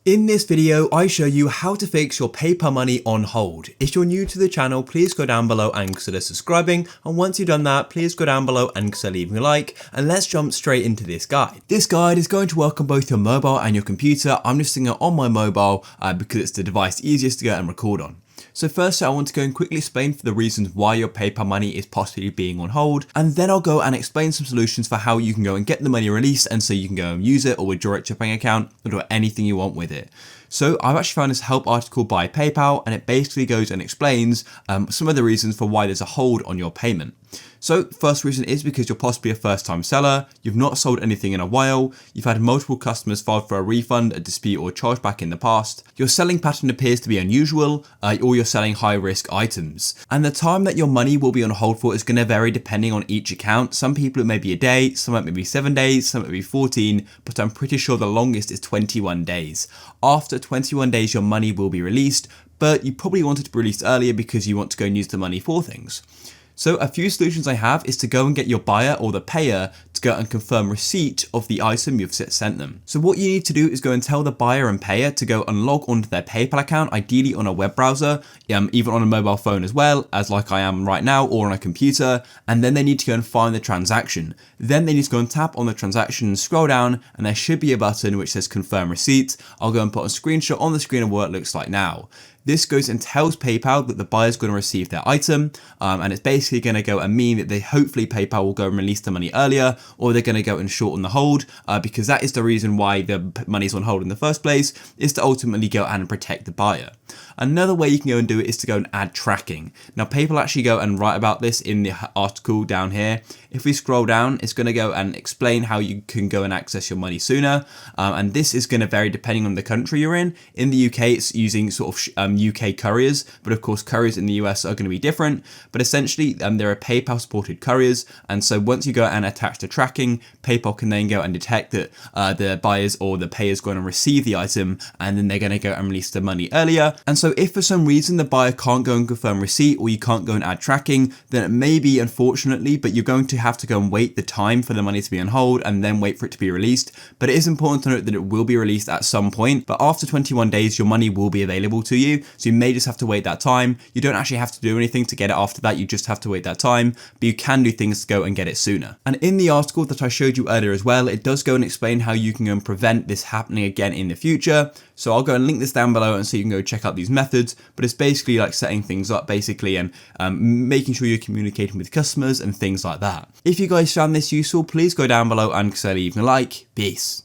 In this video, I show you how to fix your PayPal money on hold. If you're new to the channel, please go down below and consider subscribing. And once you've done that, please go down below and consider leaving a like. And let's jump straight into this guide. This guide is going to work on both your mobile and your computer. I'm just doing it on my mobile because it's the device easiest to go and record on. So first, I want to go and quickly explain for the reasons why your PayPal money is possibly being on hold, and then I'll go and explain some solutions for how you can go and get the money released, and so you can go and use it or withdraw it to your bank account or do anything you want with it. So I've actually found this help article by PayPal, and it basically goes and explains some of the reasons for why there's a hold on your payment. So first reason is because you're possibly a first-time seller, you've not sold anything in a while, you've had multiple customers file for a refund, a dispute or chargeback in the past, your selling pattern appears to be unusual, or you're selling high-risk items. And the time that your money will be on hold for is going to vary depending on each account. Some people it may be a day, some it may be 7 days, some it may be 14, but I'm pretty sure the longest is 21 days. After 21 days, your money will be released, but you probably want it to be released earlier because you want to go and use the money for things. So a few solutions I have is to go and get your buyer or the payer to go and confirm receipt of the item you've sent them. So what you need to do is go and tell the buyer and payer to go and log onto their PayPal account, ideally on a web browser, even on a mobile phone as well, as like I am right now, or on a computer, and then they need to go and find the transaction. Then they need to go and tap on the transaction and scroll down, and there should be a button which says confirm receipt. I'll go and put a screenshot on the screen of what it looks like now. This goes and tells PayPal that the buyer's going to receive their item, and it's basically going to go and mean that hopefully PayPal will go and release the money earlier, or they're going to go and shorten the hold, because that is the reason why the money's on hold in the first place, is to ultimately go and protect the buyer. Another way you can go and do it is to go and add tracking. Now PayPal actually go and write about this in the article down here. If we scroll down, it's going to go and explain how you can go and access your money sooner, and this is going to vary depending on the country you're in. In the UK, it's using sort of UK couriers, but of course couriers in the US are going to be different. But essentially, there are PayPal supported couriers, and so once you go and attach the tracking, PayPal can then go and detect that the buyers or the payers going to receive the item, and then they're going to go and release the money earlier. And so if for some reason the buyer can't go and confirm receipt, or you can't go and add tracking, then it may be unfortunately, but you're going to have to go and wait the time for the money to be on hold and then wait for it to be released. But it is important to note that it will be released at some point, but after 21 days, your money will be available to you. So you may just have to wait that time. You don't actually have to do anything to get it after that. You just have to wait that time, but you can do things to go and get it sooner. And in the article that I showed you earlier as well, it does go and explain how you can go and prevent this happening again in the future. So I'll go and link this down below, and so you can go check out these methods, but it's basically like setting things up basically, and making sure you're communicating with customers and things like that. If you guys found this useful, please go down below and consider leaving a like. Peace.